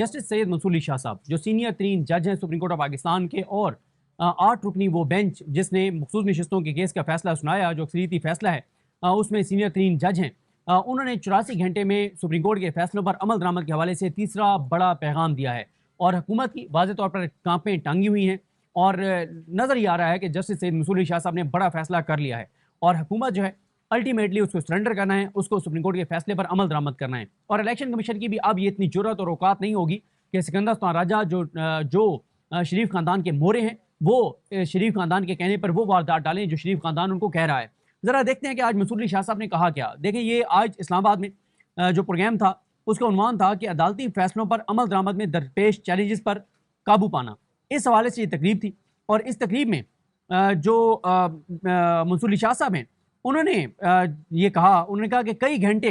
Justice Syed Mansoor Ali Shah साहब जो senior तरीन जज हैं सुप्रीम कोर्ट ऑफ पाकिस्तान के, और 8 रुकनी वो बेंच जिसने मखसूस नशिस्तों के केस का फैसला सुनाया, जो अक्सरियती फैसला है, उसमें सीनियर तरीन जज हैं, उन्होंने 84 घंटे में सुप्रीम कोर्ट के फैसलों पर अमल दरामद के हवाले से तीसरा बड़ा पैगाम दिया है। और हुकूमत की वाज़ेह तौर पर कांपें टांगी हुई हैं और नज़र ही आ रहा है कि जस्टिस सैयद मंसूर अली शाह साहब ने बड़ा फैसला कर लिया है और हुकूमत जो है अल्टीमेटली उसको सरेंडर करना है, उसको सुप्रीम कोर्ट के फैसले पर अमल दरामद करना है। और इलेक्शन कमीशन की भी अब ये इतनी जुर्रत और औकात नहीं होगी कि सिकंदर सुल्तान राजा जो शरीफ ख़ानदान के मोरे हैं, वो शरीफ ख़ानदान के कहने पर वो वारदात डालें जो शरीफ ख़ानदान उनको कह रहा है। ज़रा देखते हैं कि आज मंसूर अली शाह साहब ने कहा क्या। देखिए, ये आज इस्लामाबाद में जो प्रोग्राम था उसका उन्वान था कि अदालती फैसलों पर अमल दरामद में दरपेश चैलेंजेस पर काबू पाना। इस हवाले से ये तकरीब थी और इस तकरीब में जो मंसूर अली शाह साहब हैं उन्होंने ये कहा, उन्होंने कहा कि कई घंटे,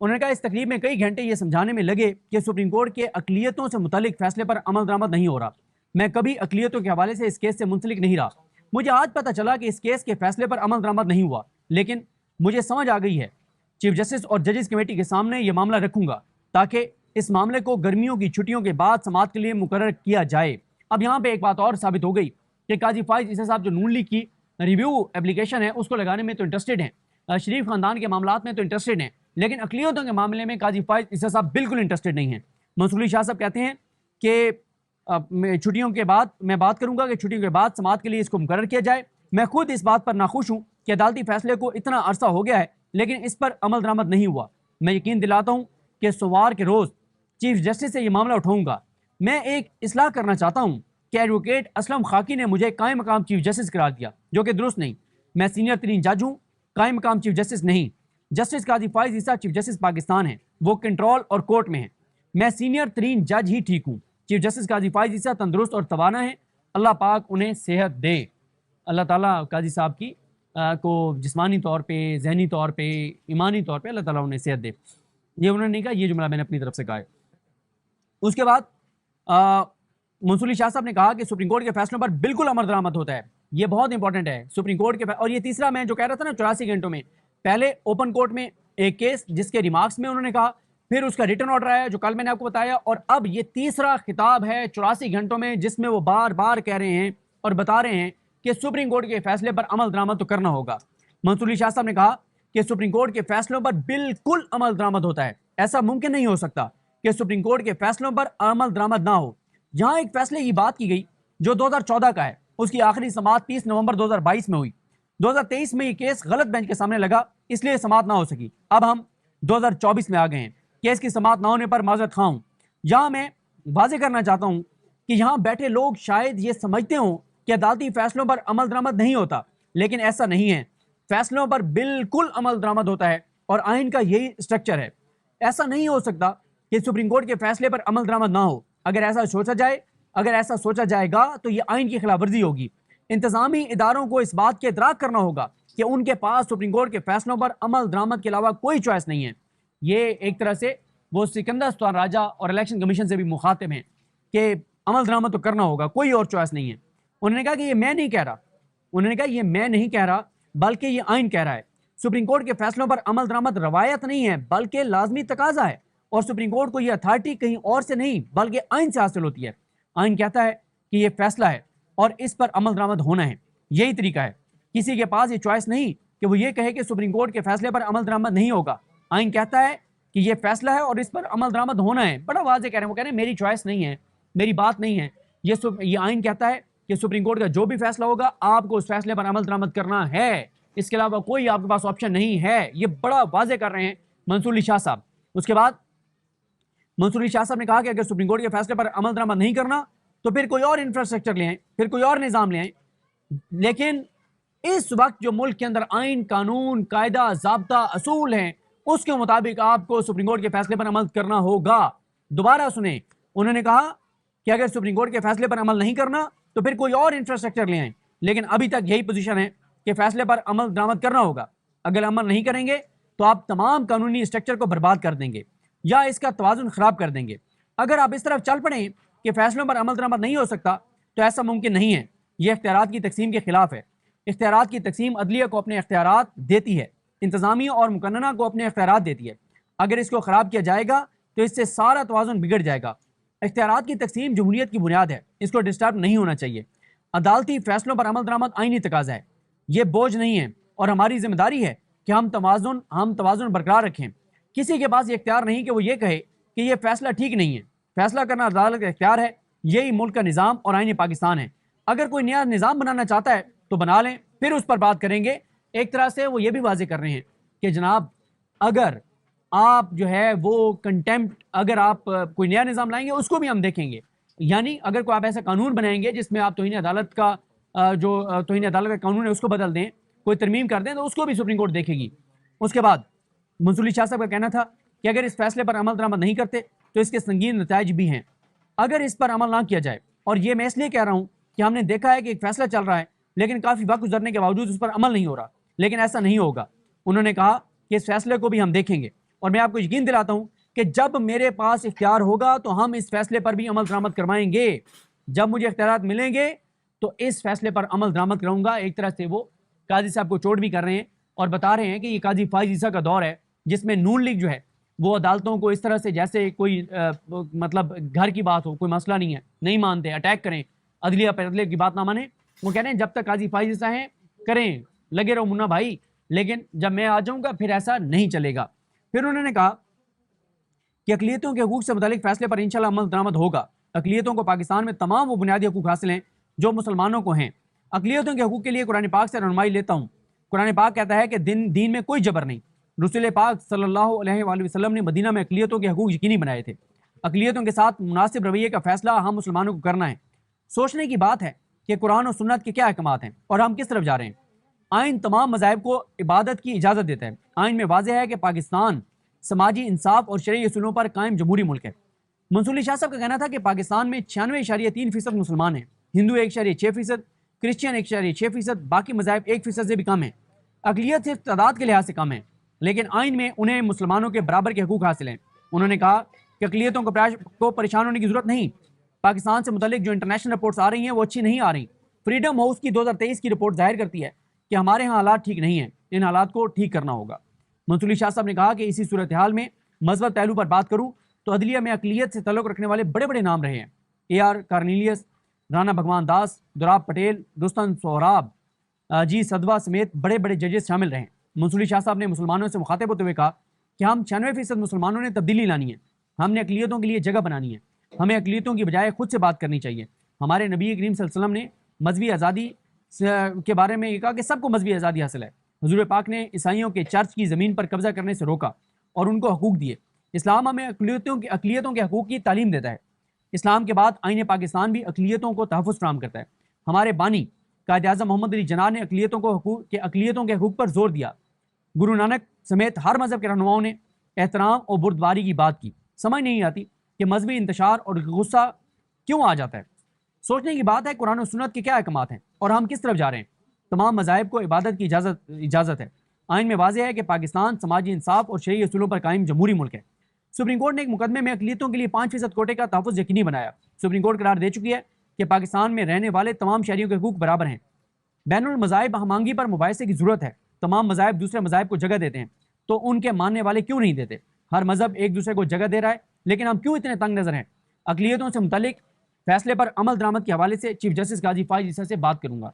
उन्होंने कहा इस तकरीब में कई घंटे ये समझाने में लगे कि सुप्रीम कोर्ट के अक़लियतों से मुतालिक फैसले पर अमल दरामद नहीं हो रहा। मैं कभी अक़लियतों के हवाले से इस केस से मुंसलिक नहीं रहा। मुझे आज पता चला कि इस केस के फैसले पर अमल दरामद नहीं हुआ, लेकिन मुझे समझ आ गई है। चीफ जस्टिस और जजेस कमेटी के सामने ये मामला रखूंगा ताकि इस मामले को गर्मियों की छुट्टियों के बाद समाअत के लिए मुकर्रर किया जाए। अब यहाँ पे एक बात और साबित हो गई कि काजी फाइज ईसा साहब जो नून लीग की रिव्यू एप्लीकेशन है उसको लगाने में तो इंटरेस्टेड हैं, शरीफ खानदान के मामलात में तो इंटरेस्टेड हैं, लेकिन अक़लियतों के मामले में काजी फाइज ईसा साहब बिल्कुल इंटरेस्टेड नहीं हैं। मंसूर अली शाह साहब कहते हैं कि छुट्टियों के बाद मैं बात करूंगा कि छुट्टियों के बाद समाअत के लिए इसको मुकर्रर किया जाए। मैं खुद इस बात पर नाखुश हूँ कि अदालती फैसले को इतना अरसा हो गया है लेकिन इस पर अमल दरामद नहीं हुआ। मैं यकीन दिलाता हूँ कि सोमवार के रोज़ चीफ जस्टिस से ये मामला उठाऊंगा। मैं एक इस्लाह करना चाहता हूँ कि एडवोकेट असलम खाकी ने मुझे कायम मकाम चीफ जस्टिस करार दिया, जो कि दुरुस्त नहीं। मैं सीनियर तरीन जज हूँ, कायम मकाम चीफ जस्टिस नहीं। जस्टिस काजी फाइज ईसा चीफ जस्टिस पाकिस्तान है, वो कंट्रोल और कोर्ट में है। मैं सीनियर तरीन जज ही ठीक हूँ। चीफ जस्टिस काजी फाइज ईसा तंदुरुस्त और तवाना है, अल्लाह पाक उन्हें सेहत दे। अल्लाह ताला काजी साहब की को जिस्मानी तौर पे, जहनी तौर पे, ईमानी तौर पे अल्लाह ताला उन्हें सेहत दे। ये उन्होंने नहीं कहा, ये जुमला मैंने अपनी तरफ से कहा है। उसके बाद मंसूर अली शाह साहब ने कहा कि सुप्रीम कोर्ट के फैसलों पर बिल्कुल अमल दरामद होता है। ये बहुत इंपॉर्टेंट है सुप्रीम कोर्ट के। और ये तीसरा मैं जो कह रहा था ना 84 घंटों में, पहले ओपन कोर्ट में एक केस जिसके रिमार्क्स में उन्होंने कहा, फिर उसका रिटर्न ऑर्डर आया जो कल मैंने आपको बताया, और अब ये तीसरा खिताब है 84 घंटों में जिसमें वो बार बार कह रहे हैं और बता रहे हैं कि सुप्रीम कोर्ट के फैसले पर अमल दरामद तो करना होगा। मंसूर अली शाह साहब ने कहा कि सुप्रीम कोर्ट के फैसलों पर बिल्कुल अमल दरामद होता है। ऐसा मुमकिन नहीं हो सकता कि सुप्रीम कोर्ट के फैसलों पर अमल दरामद ना हो। जहां एक फैसले की बात की गई जो 2014 का है, उसकी आखिरी समाअत 30 नवंबर 2022 में हुई। 2023 में ये केस गलत बेंच के सामने लगा, इसलिए समाअत ना हो सकी। अब हम 2024 में आ गए हैं, केस की समाअत ना होने पर माजरत खां हूं। यहां मैं वाजे करना चाहता हूं कि यहां बैठे लोग शायद ये समझते हों कि अदालती फैसलों पर अमल दरामद नहीं होता, लेकिन ऐसा नहीं है। फैसलों पर बिल्कुल अमल दरामद होता है और आइन का यही स्ट्रक्चर है। ऐसा नहीं हो सकता कि सुप्रीम कोर्ट के फैसले पर अमल दरामद ना हो। अगर ऐसा सोचा जाएगा तो ये आइन की खिलाफ वर्जी होगी। इंतजामी इदारों को इस बात के इदराक करना होगा कि उनके पास सुप्रीम कोर्ट के फैसलों पर अमल दरामद के अलावा कोई चॉइस नहीं है। ये एक तरह से वो सिकंदर सुल्तान राजा और इलेक्शन कमीशन से भी मुखातिब हैं कि अमल दरामद तो करना होगा, कोई और चॉइस नहीं है। उन्होंने कहा कि ये मैं नहीं कह रहा, बल्कि ये आइन कह रहा है। सुप्रीम कोर्ट के फैसलों पर अमल दरामद रवायत नहीं है बल्कि लाजमी तकाजा है, और सुप्रीम कोर्ट को ये अथॉरिटी कहीं और से नहीं बल्कि आइन से हासिल होती है। आइन कहता है कि ये फैसला है और इस पर अमल दरामद होना है, यही तरीका है। किसी के पास ये चॉइस नहीं कि वो ये कहे कि सुप्रीम कोर्ट के फैसले पर अमल दरामद नहीं होगा। आइन कहता है कि ये फैसला है और इस पर अमल दरामद होना है। बड़ा वाज़ेह कह रहे हैं, वो कह रहे हैं मेरी चॉइस नहीं है, मेरी बात नहीं है। ये आइन कहता है कि सुप्रीम कोर्ट का जो भी फैसला होगा आपको उस फैसले पर अमल दरामद करना है, इसके अलावा कोई आपके पास ऑप्शन नहीं है। ये बड़ा वाज़ेह कर रहे हैं मंसूर अली शाह साहब। उसके बाद मंसूर अली शाह साहब ने कहा कि अगर सुप्रीम कोर्ट के फैसले पर अमल दरामद नहीं करना तो फिर कोई और इंफ्रास्ट्रक्चर ले आए, फिर कोई और निज़ाम ले आए। लेकिन इस वक्त जो मुल्क के अंदर आइन, कानून, कायदा, ज़ाब्ता, असूल हैं, उसके मुताबिक आपको सुप्रीम कोर्ट के फैसले पर अमल करना होगा। दोबारा सुने, उन्होंने कहा कि अगर सुप्रीम कोर्ट के फैसले पर अमल नहीं करना तो फिर कोई और इंफ्रास्ट्रक्चर ले आए, लेकिन अभी तक यही पोजीशन है कि फैसले पर अमल दरामद करना होगा। अगर अमल नहीं करेंगे तो आप तमाम कानूनी स्ट्रक्चर को बर्बाद कर देंगे या इसका तवाज़ुन ख़राब कर देंगे। अगर आप इस तरफ चल पड़ें कि फैसलों पर अमल दरामद नहीं हो सकता तो ऐसा मुमकिन नहीं है। यह इख्तियारात की तकसीम के खिलाफ है। इख्तियारात की तकसीम अदलिया को अपने इख्तियारात देती है, इंतज़ामिया और मुकन्नना को अपने इख्तियारात देती है। अगर इसको ख़राब किया जाएगा तो इससे सारा तवाज़ुन बिगड़ जाएगा। اختیارات کی تقسیم جمہوریت کی بنیاد ہے، اس کو ڈسٹرب نہیں ہونا چاہیے۔ عدالتی فیصلوں پر عمل درآمد آئینی تقاضا ہے، یہ بوجھ نہیں ہے، اور ہماری ذمہ داری ہے کہ ہم توازن برقرار رکھیں۔ کسی کے پاس یہ اختیار نہیں کہ وہ یہ کہے کہ یہ فیصلہ ٹھیک نہیں ہے۔ فیصلہ کرنا عدالت کا اختیار ہے، یہی ملک کا نظام اور آئین پاکستان ہے۔ اگر کوئی نیا نظام بنانا چاہتا ہے تو بنا لیں، پھر اس پر بات کریں گے۔ ایک طرح سے وہ یہ بھی واضح کر رہے ہیں کہ جناب اگر آپ جو ہے وہ کنٹیمپٹ، اگر آپ کوئی نیا نظام لائیں گے اس کو بھی ہم دیکھیں گے، یعنی اگر کوئی آپ ایسا قانون بنائیں گے جس میں آپ توہین عدالت کا توہین عدالت کا قانون ہے اس کو بدل دیں، کوئی ترمیم کر دیں، تو اس کو بھی سپریم کورٹ دیکھے گی۔ اس کے بعد منصور علی شاہ صاحب کا کہنا تھا کہ اگر اس فیصلے پر عمل درآمد نہیں کرتے تو اس کے سنگین نتائج بھی ہیں اگر اس پر عمل نہ کیا جائے۔ اور یہ میں اس لیے کہہ رہا ہوں کہ ہم نے دیکھا ہے کہ ایک فیصلہ چل رہا ہے لیکن کافی وقت گزرنے کے باوجود اس پر عمل نہیں ہو رہا، لیکن ایسا نہیں ہوگا۔ انہوں نے کہا کہ اس فیصلے کو بھی ہم دیکھیں گے، اور میں آپ کو یقین دلاتا ہوں کہ جب میرے پاس اختیار ہوگا تو ہم اس فیصلے پر بھی عمل درآمد کروائیں گے۔ جب مجھے اختیارات ملیں گے تو اس فیصلے پر عمل درآمد کروں گا۔ ایک طرح سے وہ قاضی صاحب کو چوٹ بھی کر رہے ہیں اور بتا رہے ہیں کہ یہ قاضی فائز عیسیٰ کا دور ہے جس میں نون لیگ جو ہے وہ عدالتوں کو اس طرح سے جیسے کوئی مطلب گھر کی بات ہو، کوئی مسئلہ نہیں ہے، نہیں مانتے، اٹیک کریں، عدلیہ پر عدلیہ کی بات نہ مانیں۔ وہ کہہ رہے ہیں جب تک قاضی فائز عیسیٰ ہیں کریں، لگے رہو منا بھائی، لیکن جب میں آ جاؤں گا پھر ایسا نہیں چلے گا۔ پھر انہوں نے کہا کہ اقلیتوں کے حقوق سے متعلق فیصلے پر انشاءاللہ عمل درآمد ہوگا۔ اقلیتوں کو پاکستان میں تمام وہ بنیادی حقوق حاصل ہیں جو مسلمانوں کو ہیں۔ اقلیتوں کے حقوق کے لیے قرآن پاک سے رہنمائی لیتا ہوں۔ قرآن پاک کہتا ہے کہ دین میں کوئی جبر نہیں۔ رسول پاک صلی اللہ علیہ وآلہ وسلم نے مدینہ میں اقلیتوں کے حقوق یقینی بنائے تھے۔ اقلیتوں کے ساتھ مناسب رویے کا فیصلہ ہم مسلمانوں کو کرنا ہے۔ سوچنے کی بات ہے کہ قرآن و سنت کے کیا احکامات ہیں اور ہم کس طرف جا رہے ہیں۔ آئین تمام مذاہب کو عبادت کی اجازت دیتا ہے۔ آئین میں واضح ہے کہ پاکستان سماجی انصاف اور شرعی اصولوں پر قائم جمہوری ملک ہے۔ منصور علی شاہ صاحب کا کہنا تھا کہ پاکستان میں 96.3% مسلمان ہیں، ہندو 1.6%، کرسچین 1.6%، باقی مذاہب 1% سے بھی کم ہیں۔ اقلیت صرف تعداد کے لحاظ سے کم ہے لیکن آئین میں انہیں مسلمانوں کے برابر کے حقوق حاصل ہیں۔ انہوں نے کہا کہ اقلیتوں کو پریشان ہونے کی ضرورت نہیں۔ پاکستان سے متعلق جو انٹرنیشنل رپورٹس آ رہی ہیں وہ اچھی نہیں آ رہی۔ فریڈم ہاؤس کی 2023 کی رپورٹ ظاہر کرتی ہے کہ ہمارے ہاں حالات ٹھیک نہیں ہیں، ان حالات کو ٹھیک کرنا ہوگا۔ منصور علی شاہ صاحب نے کہا کہ اسی صورتحال میں مثبت پہلو پر بات کروں تو عدلیہ میں اقلیت سے تعلق رکھنے والے بڑے بڑے نام رہے ہیں۔ AR کارنیلیس، رانا بھگوان داس، دوراب پٹیل، رستم سہراب، جی سدوا سمیت بڑے بڑے ججز شامل رہے ہیں۔ منصور علی شاہ صاحب نے مسلمانوں سے مخاطب ہوتے ہوئے کہا کہ ہم 96% مسلمانوں نے تبدیلی لانی ہے، ہم نے اقلیتوں کے لیے جگہ بنانی ہے، ہمیں اقلیتوں کی بجائے خود سے بات کرنی چاہیے۔ ہمارے نبی کریم صلی اللہ علیہ وسلم نے مذہبی آزادی کے بارے میں یہ کہا کہ سب کو مذہبی آزادی حاصل ہے۔ حضور پاک نے عیسائیوں کے چرچ کی زمین پر قبضہ کرنے سے روکا اور ان کو حقوق دیے۔ اسلام ہمیں اقلیتوں کے حقوق کی تعلیم دیتا ہے۔ اسلام کے بعد آئین پاکستان بھی اقلیتوں کو تحفظ فراہم کرتا ہے۔ ہمارے بانی قائد اعظم محمد علی جناح نے اقلیتوں کے حقوق پر زور دیا۔ گرو نانک سمیت ہر مذہب کے رہنماؤں نے احترام اور بردباری کی بات کی۔ سمجھ نہیں آتی کہ مذہبی انتشار اور غصہ کیوں آ جاتا ہے۔ سوچنے کی بات ہے قرآن و سنت کے کیا احکامات ہیں اور ہم کس طرف جا رہے ہیں۔ تمام مذاہب کو عبادت کی اجازت ہے۔ آئین میں واضح ہے کہ پاکستان سماجی انصاف اور شرعی اصولوں پر قائم جمہوری ملک ہے۔ سپریم کورٹ نے ایک مقدمے میں اقلیتوں کے لیے 5% کوٹے کا تحفظ یقینی بنایا۔ سپریم کورٹ قرار دے چکی ہے کہ پاکستان میں رہنے والے تمام شہریوں کے حقوق برابر ہیں۔ بین المذاہب ہم آہنگی پر مباحثے کی ضرورت ہے۔ تمام مذاہب دوسرے مذاہب کو جگہ دیتے ہیں تو ان کے ماننے والے کیوں نہیں دیتے؟ ہر مذہب ایک دوسرے کو جگہ دے رہا ہے لیکن ہم کیوں اتنے تنگ نظر ہیں؟ اقلیتوں سے متعلق فیصلے پر عمل درآمد کے حوالے سے چیف جسٹس قاضی فائز عیسیٰ سے بات کروں گا۔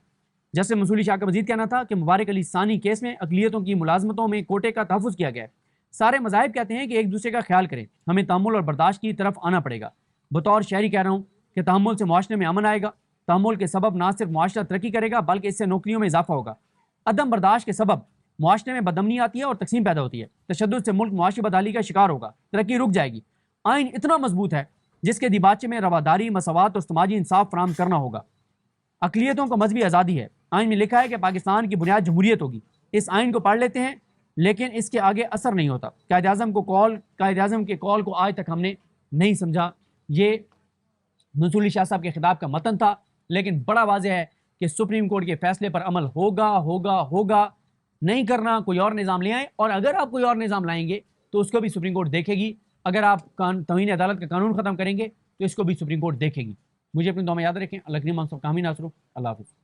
جسٹس منصور علی شاہ کا مزید کہنا تھا کہ مبارک علی ثانی کیس میں اقلیتوں کی ملازمتوں میں کوٹے کا تحفظ کیا گیا ہے۔ سارے مذاہب کہتے ہیں کہ ایک دوسرے کا خیال کریں، ہمیں تحمل اور برداشت کی طرف آنا پڑے گا۔ بطور شہری کہہ رہا ہوں کہ تحمل سے معاشرے میں امن آئے گا۔ تحمل کے سبب نہ صرف معاشرہ ترقی کرے گا بلکہ اس سے نوکریوں میں اضافہ ہوگا۔ عدم برداشت کے سبب معاشرے میں بدامنی آتی ہے اور تقسیم پیدا ہوتی ہے۔ تشدد سے ملک معاشی بدحالی کا شکار ہوگا، ترقی رک جائے گی۔ آئین اتنا مضبوط ہے جس کے دیباچے میں رواداری، مساوات اور سماجی انصاف فراہم کرنا ہوگا۔ اقلیتوں کو مذہبی آزادی ہے۔ آئین میں لکھا ہے کہ پاکستان کی بنیاد جمہوریت ہوگی۔ اس آئین کو پڑھ لیتے ہیں لیکن اس کے آگے اثر نہیں ہوتا۔ قائد اعظم کے کال کو آج تک ہم نے نہیں سمجھا۔ یہ منصور علی شاہ صاحب کے خطاب کا متن تھا، لیکن بڑا واضح ہے کہ سپریم کورٹ کے فیصلے پر عمل ہوگا۔ نہیں کرنا کوئی اور نظام لے آئیں، اور اگر آپ کوئی اور نظام لائیں گے تو اس کو بھی سپریم کورٹ دیکھے گی۔ اگر آپ توہین عدالت کا قانون ختم کریں گے تو اس کو بھی سپریم کورٹ دیکھے گی۔ مجھے اپنی دعا میں یاد رکھیں۔ اللہ کریم ہم سب کا حامی ناصر ہو۔ اللہ حافظ۔